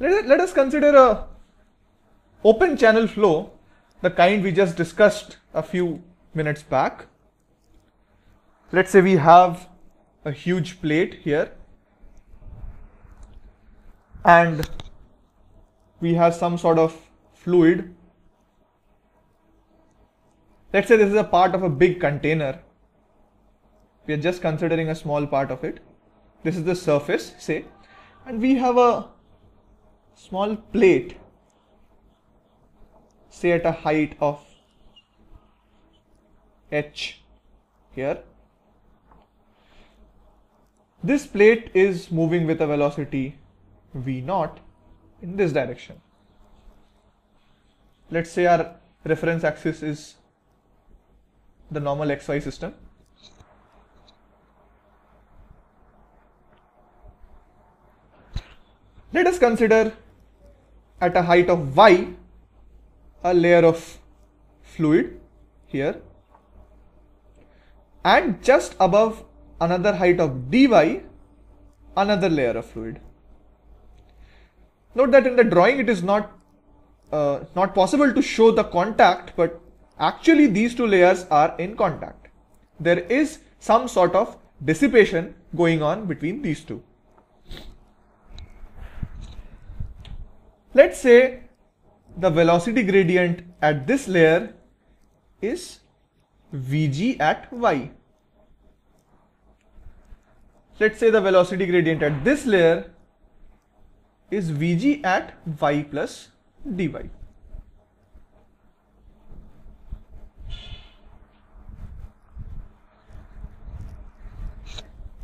Let us consider a open channel flow, the kind we just discussed a few minutes back. Let's say we have a huge plate here and we have some sort of fluid. Let's say this is a part of a big container. We are just considering a small part of it. This is the surface, say, and we have a small plate, say at a height of h here. This plate is moving with a velocity v0 in this direction. Let's say our reference axis is the normal xy system. Let us consider at a height of y a layer of fluid here, and just above another height of dy another layer of fluid. Note that in the drawing it is not possible to show the contact, but actually these two layers are in contact. There is some sort of dissipation going on between these two. Let's say the velocity gradient at this layer is Vg at y. Let's say the velocity gradient at this layer is Vg at y plus dy.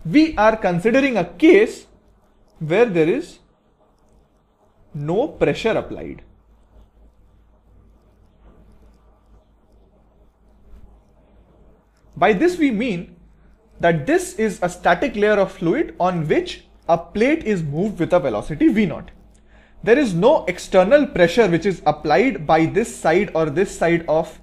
We are considering a case where there is no pressure applied. By this we mean that this is a static layer of fluid on which a plate is moved with a velocity v0. There is no external pressure which is applied by this side or this side of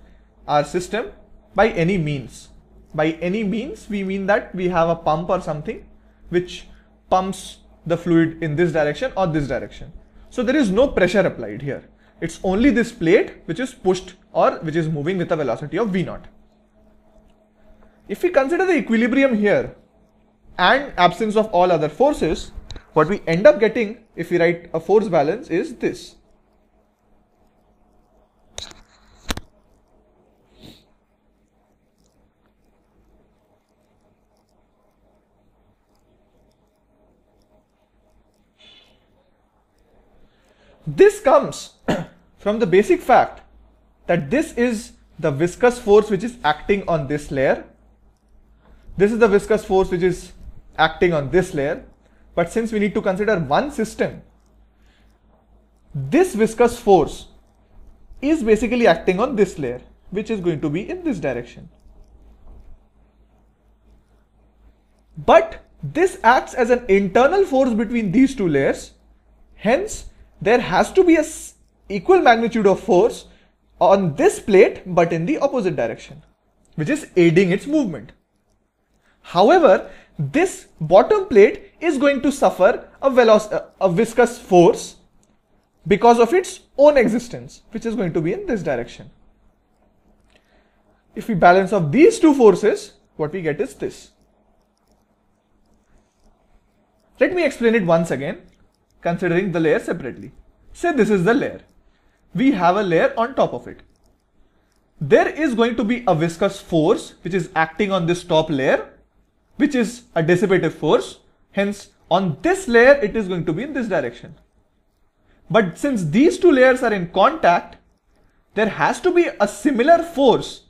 our system by any means. By any means we mean that we have a pump or something which pumps the fluid in this direction or this direction. So there is no pressure applied here. It's only this plate which is pushed or which is moving with a velocity of v0. If we consider the equilibrium here and absence of all other forces, what we end up getting if we write a force balance is this. This comes from the basic fact that this is the viscous force which is acting on this layer. This is the viscous force which is acting on this layer. But since we need to consider one system, this viscous force is basically acting on this layer, which is going to be in this direction. But this acts as an internal force between these two layers. Hence, there has to be an equal magnitude of force on this plate but in the opposite direction, which is aiding its movement. However, this bottom plate is going to suffer a viscous force because of its own existence, which is going to be in this direction. If we balance off these two forces, what we get is this. Let me explain it once again, considering the layer separately. Say this is the layer. We have a layer on top of it. There is going to be a viscous force which is acting on this top layer, which is a dissipative force. Hence, on this layer, it is going to be in this direction. But since these two layers are in contact, there has to be a similar force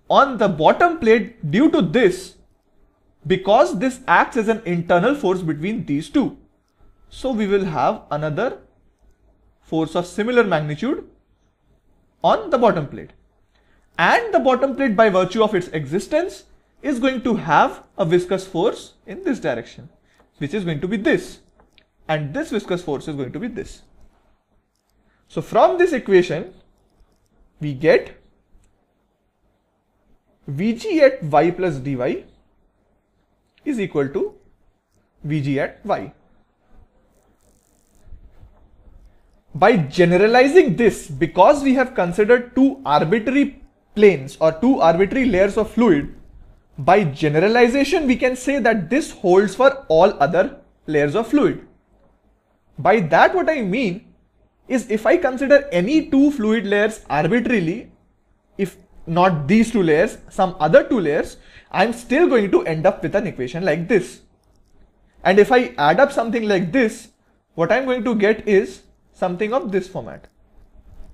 on the bottom plate due to this, because this acts as an internal force between these two. So we will have another force of similar magnitude on the bottom plate. And the bottom plate, by virtue of its existence, is going to have a viscous force in this direction, which is going to be this. And this viscous force is going to be this. So from this equation, we get Vg at y plus dy is equal to Vg at y. By generalizing this, because we have considered two arbitrary planes or two arbitrary layers of fluid, by generalization we can say that this holds for all other layers of fluid. By that what I mean is, if I consider any two fluid layers arbitrarily, if not these two layers, some other two layers, I'm still going to end up with an equation like this. And if I add up something like this, what I'm going to get is something of this format.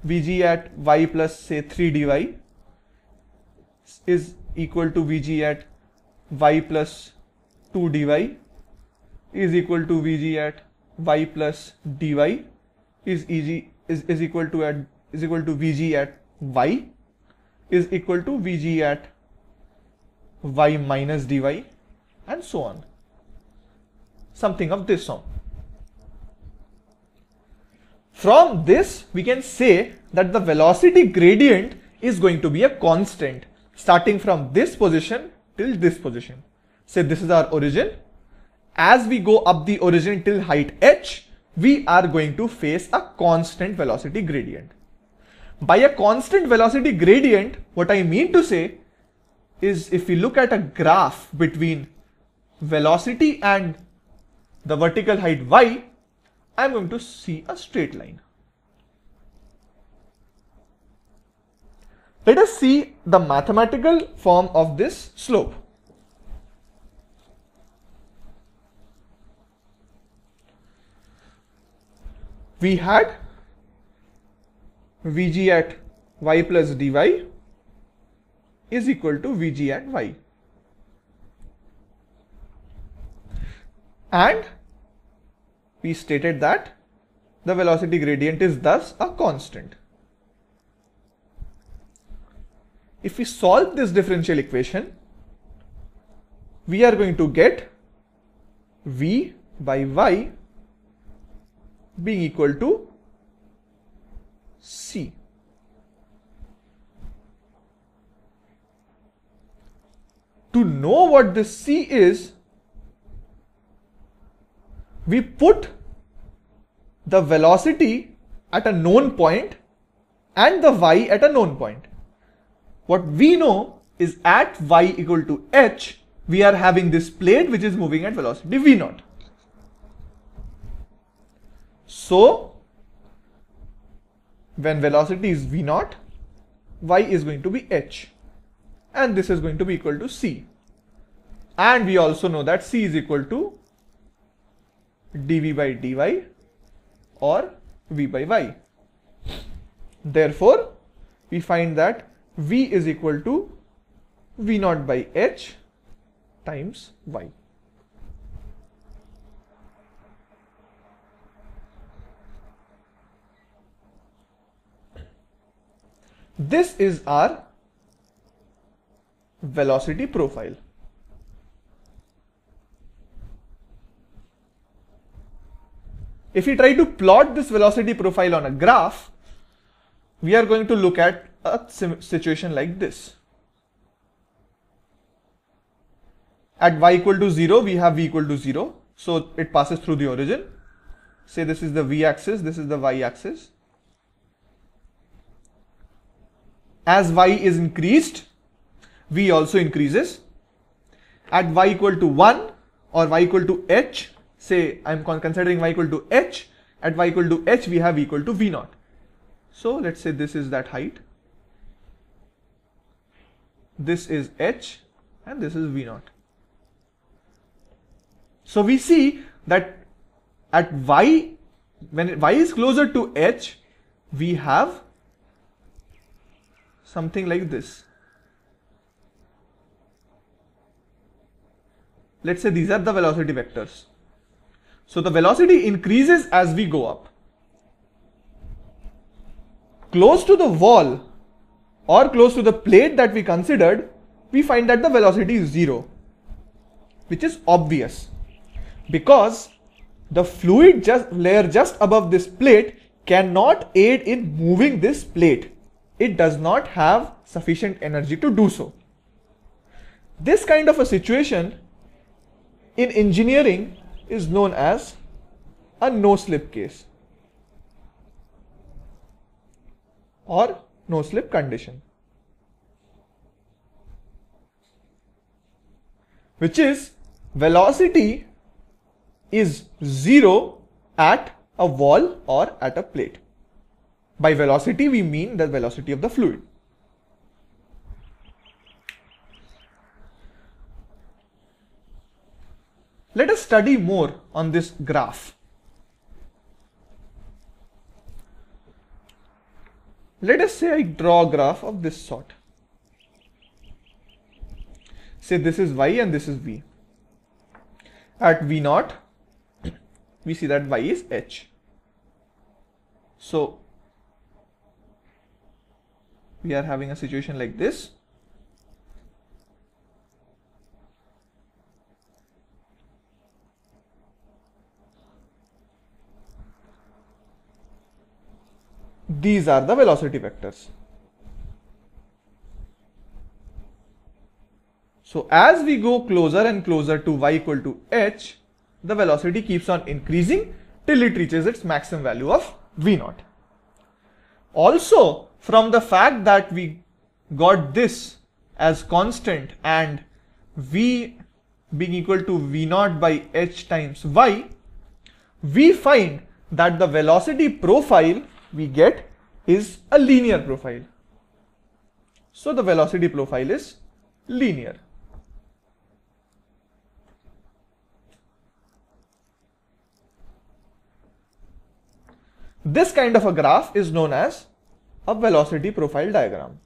Vg at y plus say 3 dy is equal to Vg at y plus 2 dy is equal to Vg at y plus dy is equal to Vg at y is equal to Vg at y minus dy, and so on. Something of this sort. From this we can say that the velocity gradient is going to be a constant starting from this position till this position. Say this is our origin. As we go up the origin till height h, we are going to face a constant velocity gradient. By a constant velocity gradient, what I mean to say is, if we look at a graph between velocity and the vertical height y, I am going to see a straight line. Let us see the mathematical form of this slope. We had Vg at y plus dy is equal to Vg at y. And we stated that the velocity gradient is thus a constant. If we solve this differential equation, we are going to get v by y being equal to c. To know what this c is, we put the velocity at a known point and the y at a known point. What we know is at y equal to h, we are having this plate which is moving at velocity v0. So, when velocity is v0, y is going to be h, and this is going to be equal to c. And we also know that c is equal to dv by dy or v by y. Therefore, we find that v is equal to v0 by h times y. This is our velocity profile. If we try to plot this velocity profile on a graph, we are going to look at a situation like this. At y equal to 0, we have v equal to 0. So it passes through the origin. Say this is the v axis, this is the y axis. As y is increased, v also increases. At y equal to 1 or y equal to h, say I am considering y equal to h, at y equal to h we have v equal to v0. So let's say this is that height, this is h, and this is v0. So we see that at y, when y is closer to h, we have something like this. Let's say these are the velocity vectors. So the velocity increases as we go up. Close to the wall or close to the plate that we considered, we find that the velocity is 0, which is obvious because the fluid layer just above this plate cannot aid in moving this plate. It does not have sufficient energy to do so. This kind of a situation in engineering is known as a no-slip case. or no slip condition, which is velocity is 0 at a wall or at a plate. By velocity we mean the velocity of the fluid. Let us study more on this graph. Let us say I draw a graph of this sort. Say this is y and this is v. At v0, we see that y is h. So we are having a situation like this. These are the velocity vectors. So as we go closer and closer to y equal to h, the velocity keeps on increasing till it reaches its maximum value of v0. Also, from the fact that we got this as constant and v being equal to v0 by h times y, we find that the velocity profile we get is a linear profile. So the velocity profile is linear. This kind of a graph is known as a velocity profile diagram.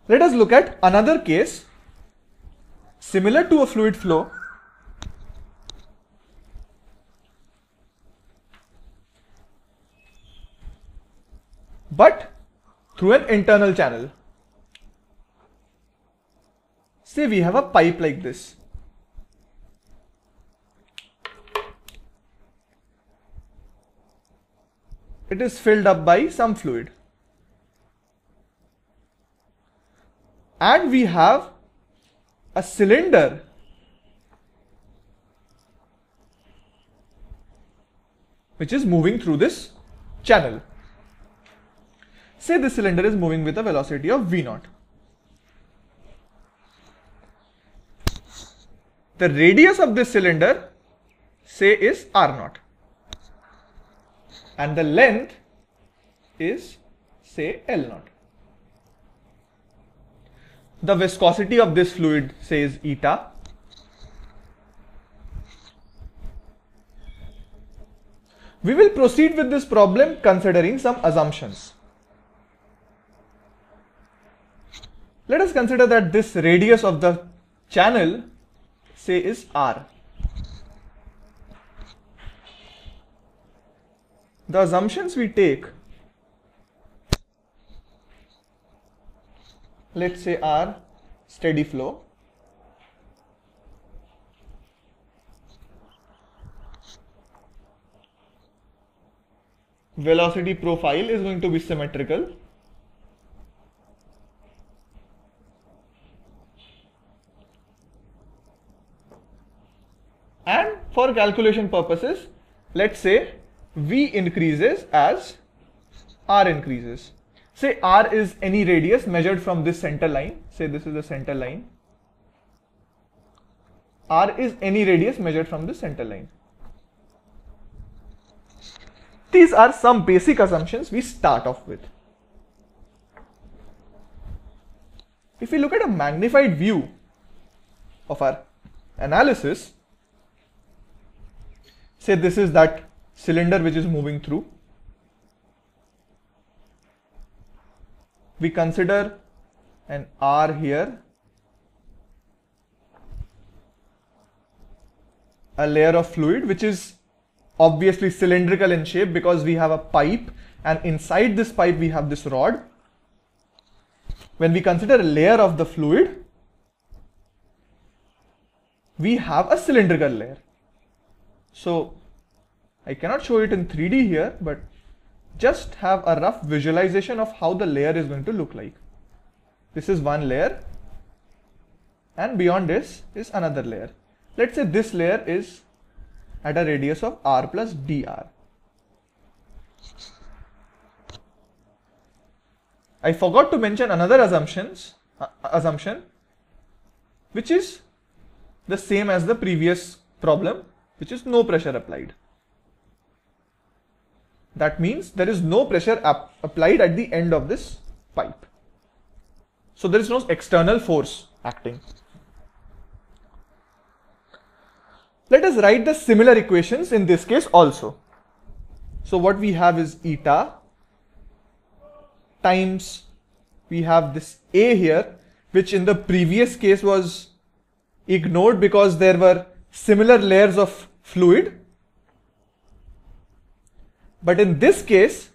Let us look at another case similar to a fluid flow, but through an internal channel. Say we have a pipe like this. It is filled up by some fluid. And we have a cylinder which is moving through this channel. Say this cylinder is moving with a velocity of v0. The radius of this cylinder, say, is r0, and the length is, say, l0. The viscosity of this fluid, say, is eta. We will proceed with this problem considering some assumptions. Let us consider that this radius of the channel, say, is r. The assumptions we take, let's say, are steady flow, velocity profile is going to be symmetrical, and for calculation purposes, let's say v increases as r increases. Say r is any radius measured from this center line. Say this is the center line. R is any radius measured from the center line. These are some basic assumptions we start off with. If we look at a magnified view of our analysis, say this is that cylinder which is moving through. We consider an R here, a layer of fluid which is obviously cylindrical in shape because we have a pipe, and inside this pipe we have this rod. When we consider a layer of the fluid, we have a cylindrical layer. So I cannot show it in 3D here, but just have a rough visualization of how the layer is going to look like. This is one layer, and beyond this is another layer. Let's say this layer is at a radius of r plus dr. I forgot to mention another assumption, which is the same as the previous problem, which is no pressure applied. That means there is no pressure applied at the end of this pipe. So there is no external force acting. Let us write the similar equations in this case also. So what we have is eta times, we have this A here, which in the previous case was ignored because there were similar layers of fluid. But in this case,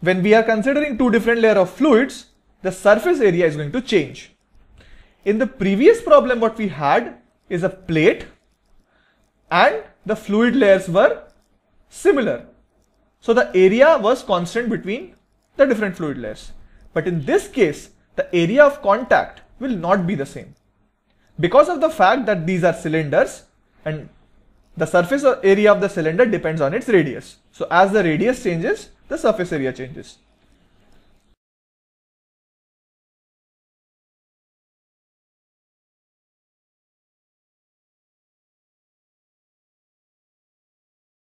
when we are considering two different layers of fluids, the surface area is going to change. In the previous problem, what we had is a plate and the fluid layers were similar. So the area was constant between the different fluid layers. But in this case, the area of contact will not be the same because of the fact that these are cylinders and the surface area of the cylinder depends on its radius. So as the radius changes, the surface area changes.